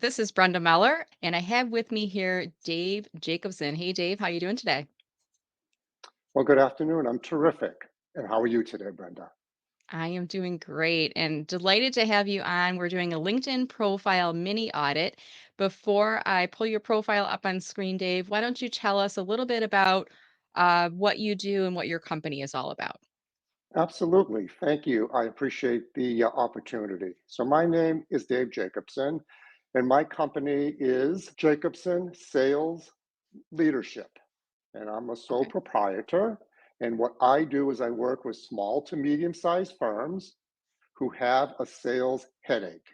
This is Brenda Meller, and I have with me here Dave Jacobson. Hey, Dave, how you doing today? Well, good afternoon. I'm terrific. And how are you today, Brenda? I am doing great and delighted to have you on. We're doing a LinkedIn profile mini audit. Before I pull your profile up on screen, Dave, why don't you tell us a little bit about what you do and what your company is all about? Absolutely. Thank you. I appreciate the opportunity. So, my name is Dave Jacobson, and my company is Jacobson Sales Leadership. And I'm a sole Okay. proprietor. And what I do is I work with small to medium sized firms who have a sales headache.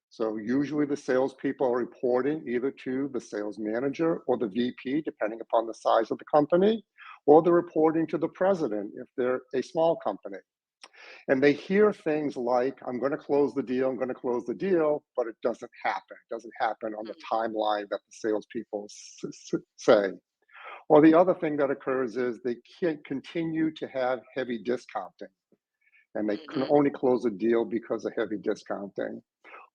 So usually the salespeople are reporting either to the sales manager or the VP, depending upon the size of the company, or they're reporting to the president if they're a small company. And they hear things like, I'm going to close the deal, I'm going to close the deal, but it doesn't happen. It doesn't happen on the timeline that the salespeople say. Or the other thing that occurs is they can't continue to have heavy discounting, and they can Mm-hmm. only close a deal because of heavy discounting.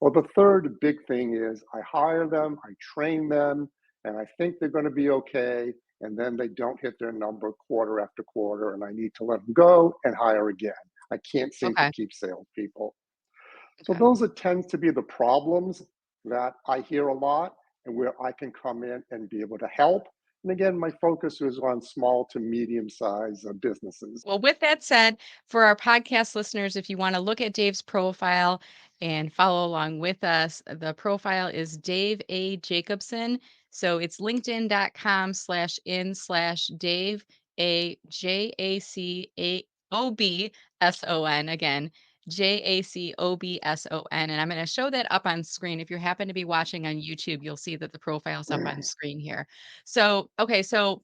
Well, the third big thing is I hire them, I train them, and I think they're going to be okay. And then they don't hit their number quarter after quarter, and I need to let them go and hire again. I can't seem to Okay. keep salespeople. So Okay. those are tends to be the problems that I hear a lot, and where I can come in and be able to help. And again, my focus is on small to medium sized businesses. Well, with that said, for our podcast listeners, if you want to look at Dave's profile and follow along with us, the profile is Dave A. Jacobson. So it's linkedin.com/in/Dave A Jacobson. Again, Jacobson. And I'm going to show that up on screen. If you happen to be watching on YouTube, you'll see that the profile's up on screen here. So, okay. So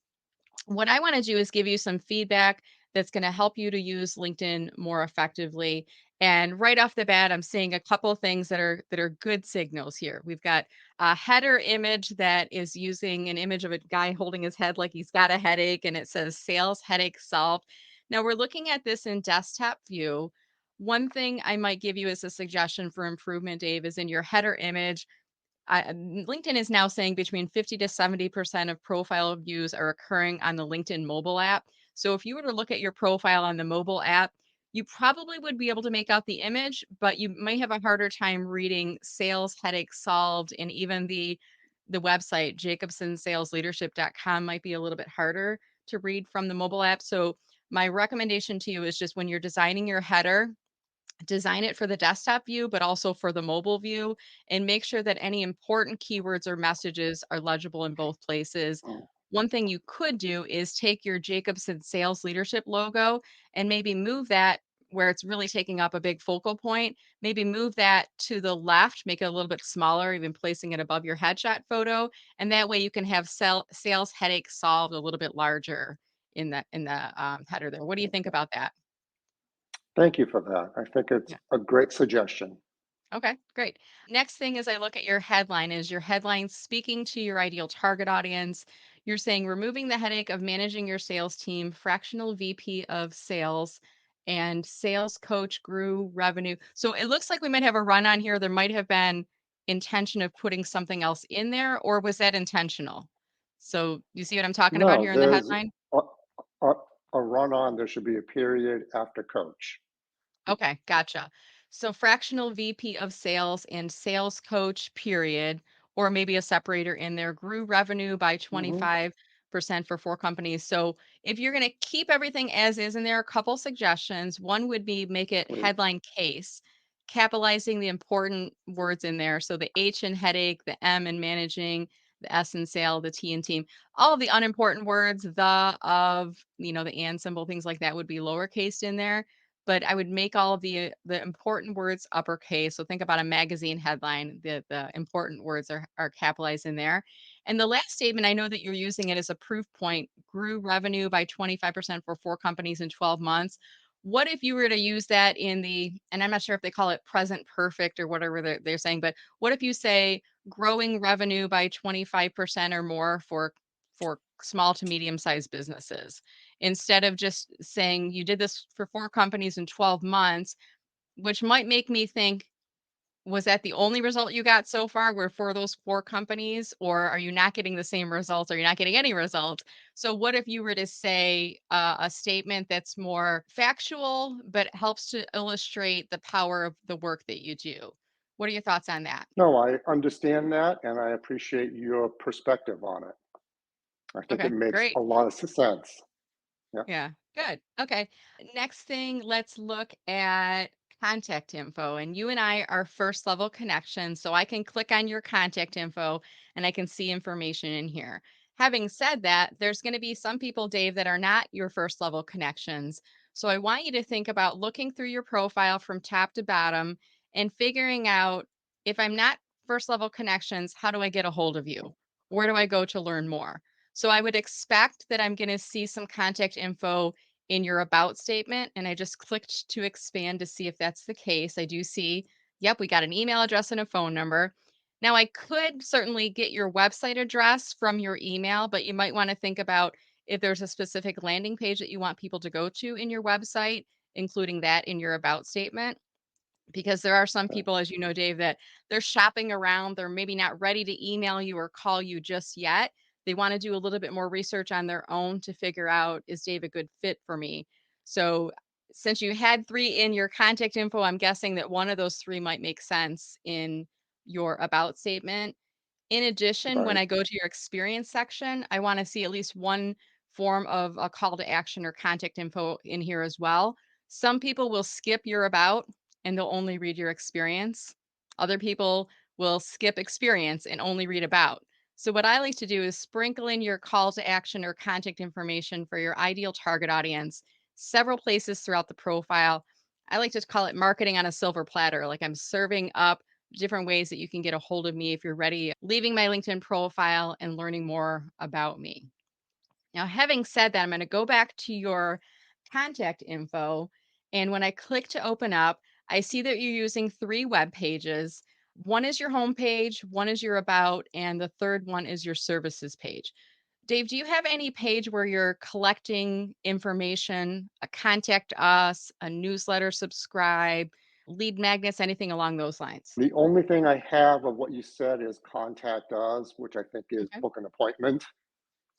what I want to do is give you some feedback that's going to help you to use LinkedIn more effectively. And right off the bat, I'm seeing a couple things that are good signals here. We've got a header image that is using an image of a guy holding his head like he's got a headache, and it says "sales headache solved." Now we're looking at this in desktop view. One thing I might give you as a suggestion for improvement, Dave, is in your header image. LinkedIn is now saying between 50 to 70% of profile views are occurring on the LinkedIn mobile app. So if you were to look at your profile on the mobile app, you probably would be able to make out the image, but you may have a harder time reading sales headache solved, and even the website jacobsonsalesleadership.com might be a little bit harder to read from the mobile app. So my recommendation to you is just when you're designing your header, design it for the desktop view, but also for the mobile view, and make sure that any important keywords or messages are legible in both places. One thing you could do is take your Jacobson sales leadership logo and maybe move that where it's really taking up a big focal point. Maybe move that to the left, make it a little bit smaller, even placing it above your headshot photo. And that way you can have sales headache solved a little bit larger in the header there. What do you think about that? Thank you for that. I think it's a great suggestion. Okay, great. Next thing is I look at your headline. Is your headline speaking to your ideal target audience? You're saying removing the headache of managing your sales team, fractional VP of sales, and sales coach grew revenue. So it looks like we might have a run on here. There might have been intention of putting something else in there, or was that intentional? So you see what I'm talking about No, here in the there's headline? a, a, a run on, there should be a period after coach. Okay, gotcha. So fractional VP of sales and sales coach, period, or maybe a separator in there, grew revenue by Hmm. 25% for four companies. So if you're going to keep everything as is, and there are a couple suggestions, one would be make it Great. headline case, capitalizing the important words in there. So the H in headache, the M in managing, the S in sale, the T in team, all of the unimportant words, the, of, the and symbol, things like that would be lowercase in there, but I would make all of the important words uppercase. So think about a magazine headline. The important words are capitalized in there. And the last statement, I know that you're using it as a proof point, grew revenue by 25% for four companies in 12 months. What if you were to use that in and I'm not sure if they call it present perfect or whatever they're saying, but what if you say growing revenue by 25% or more for small to medium sized businesses? Instead of just saying you did this for four companies in 12 months, which might make me think, Was that the only result you got so far were for those 4 companies, or are you not getting the same results, or you're not getting any results? So what if you were to say, a statement that's more factual, but helps to illustrate the power of the work that you do? What are your thoughts on that? No, I understand that, and I appreciate your perspective on it. I think it Okay, makes great. a lot of sense. Yeah, Yeah, good. Okay. Next thing, let's look at contact info. And you and I are first level connections. So I can click on your contact info and I can see information in here. Having said that, there's going to be some people, Dave, that are not your first level connections. So I want you to think about looking through your profile from top to bottom and figuring out, if I'm not first level connections, how do I get a hold of you? Where do I go to learn more? So I would expect that I'm going to see some contact info in your about statement. And I just clicked to expand to see if that's the case. I do see, yep, we got an email address and a phone number. Now, I could certainly get your website address from your email, but you might want to think about if there's a specific landing page that you want people to go to in your website, including that in your about statement. Because there are some okay, people, as you know, Dave, that they're shopping around. They're maybe not ready to email you or call you just yet. They want to do a little bit more research on their own to figure out, is Dave a good fit for me? So, since you had 3 in your contact info, I'm guessing that one of those 3 might make sense in your about statement. In addition, when right, I go to your experience section, I wanna see at least one form of a call to action or contact info in here as well. Some people will skip your about and they'll only read your experience. Other people will skip experience and only read about. So what I like to do is sprinkle in your call to action or contact information for your ideal target audience several places throughout the profile. I like to call it marketing on a silver platter. Like, I'm serving up different ways that you can get a hold of me if you're ready, leaving my LinkedIn profile and learning more about me. Now, having said that, I'm going to go back to your contact info. And when I click to open up, I see that you're using 3 web pages. One is your homepage, one is your about, and the third one is your services page. Dave, do you have any page where you're collecting information, a contact us, a newsletter subscribe, lead magnets, anything along those lines? the only thing I have of what you said is contact us, which I think is Okay. book an appointment,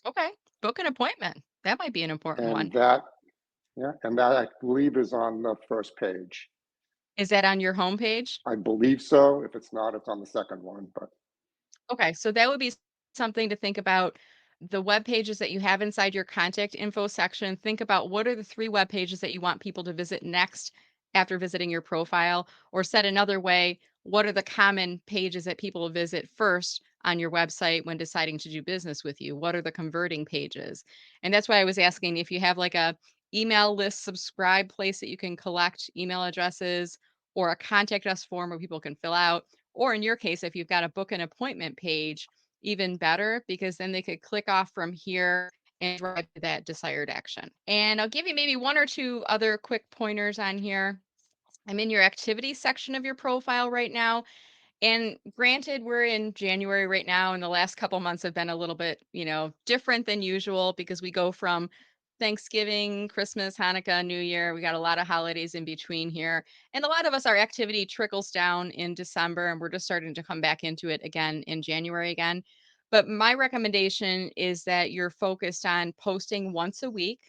Okay. Book an appointment. That might be an important one. and that yeah, and that I believe is on the first page. Is that on your homepage? I believe so. If it's not, it's on the second one, but Okay, so that would be something to think about. The web pages that you have inside your contact info section, think about what are the 3 web pages that you want people to visit next after visiting your profile, or said another way, what are the common pages that people visit first on your website when deciding to do business with you? What are the converting pages? And that's why I was asking if you have like a email list subscribe place that you can collect email addresses, or a contact us form where people can fill out, or in your case, if you've got a book an appointment page, even better, because then they could click off from here and drive to that desired action. And I'll give you maybe 1 or 2 other quick pointers on here. I'm in your activities section of your profile right now. And granted, we're in January right now, and the last couple months have been a little bit, different than usual because we go from Thanksgiving, Christmas, Hanukkah, New Year. We got a lot of holidays in between here. And a lot of us, our activity trickles down in December, and we're just starting to come back into it again in January again. But my recommendation is that you're focused on posting once a week.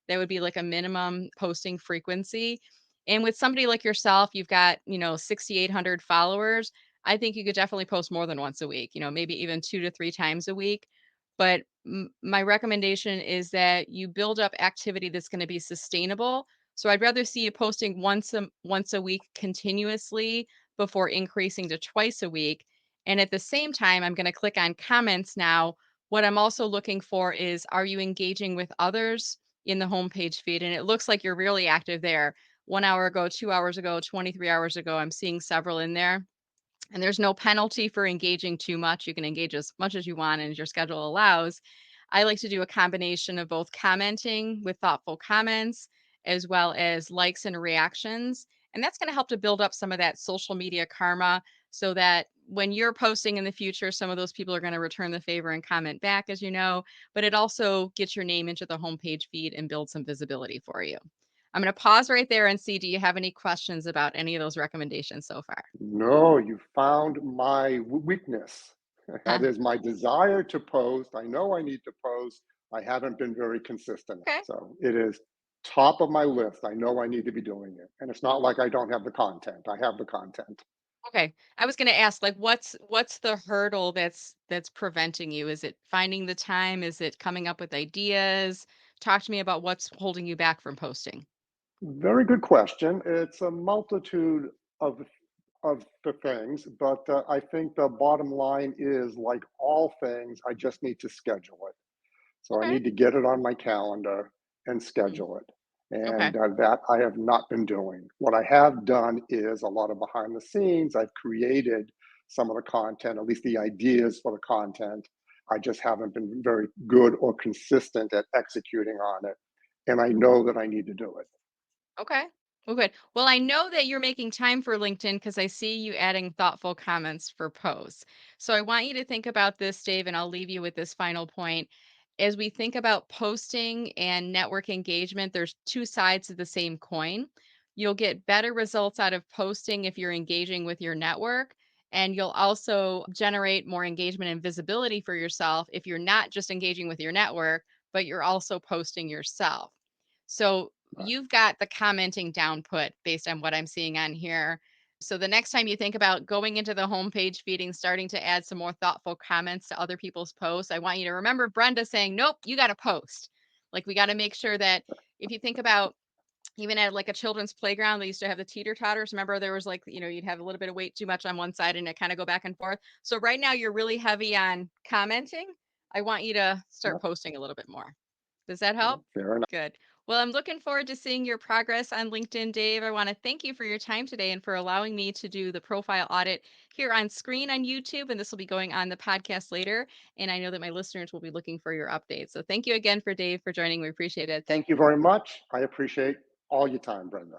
That would be like a minimum posting frequency. And with somebody like yourself, you've got, 6,800 followers. I think you could definitely post more than once a week, maybe even 2 to 3 times a week. But my recommendation is that you build up activity that's going to be sustainable. So I'd rather see you posting once a week continuously before increasing to twice a week. And at the same time, I'm going to click on comments now. What I'm also looking for is, are you engaging with others in the homepage feed? And it looks like you're really active there. 1 hour ago, 2 hours ago, 23 hours ago, I'm seeing several in there. And there's no penalty for engaging too much. You can engage as much as you want and as your schedule allows. I like to do a combination of both commenting with thoughtful comments as well as likes and reactions. And that's going to help to build up some of that social media karma so that when you're posting in the future, some of those people are going to return the favor and comment back, as you know, but it also gets your name into the homepage feed and builds some visibility for you. I'm going to pause right there and see, do you have any questions about any of those recommendations so far? No, you found my weakness. That Huh. is my desire to post. I know I need to post. I haven't been very consistent. Okay. So it is top of my list. I know I need to be doing it. And it's not like I don't have the content. I have the content. Okay. I was going to ask, like, what's the hurdle that's preventing you? Is it finding the time? Is it coming up with ideas? Talk to me about what's holding you back from posting. Very good question. It's a multitude of the things, but I think the bottom line is like all things, I just need to schedule it. So I Okay. need to get it on my calendar and Mhm. schedule it. Okay. And that I have not been doing. What I have done is a lot of behind the scenes. I've created some of the content, at least the ideas for the content. I just haven't been very good or consistent at executing on it. And I know that I need to do it. Okay. Well, good. Well, I know that you're making time for LinkedIn because I see you adding thoughtful comments for posts. So I want you to think about this, Dave, and I'll leave you with this final point. As we think about posting and network engagement, there's two sides of the same coin. You'll get better results out of posting if you're engaging with your network, and you'll also generate more engagement and visibility for yourself if you're not just engaging with your network, but you're also posting yourself. So Right. you've got the commenting down put based on what I'm seeing on here. So the next time you think about going into the homepage feeding, starting to add some more thoughtful comments to other people's posts, I want you to remember Brenda saying, nope, you got to post. Like we got to make sure that if you think about even at like a children's playground, they used to have the teeter totters. Remember, there was like, you'd have a little bit of weight too much on one side and it kind of go back and forth. So right now you're really heavy on commenting. I want you to start Yep. posting a little bit more. Does that Yeah, help? fair enough. Good. Well, I'm looking forward to seeing your progress on LinkedIn, Dave. I want to thank you for your time today and for allowing me to do the profile audit here on screen on YouTube. And this will be going on the podcast later. And I know that my listeners will be looking for your updates. So thank you again for Dave for joining. We appreciate it. Thank you very much. I appreciate all your time, Brenda.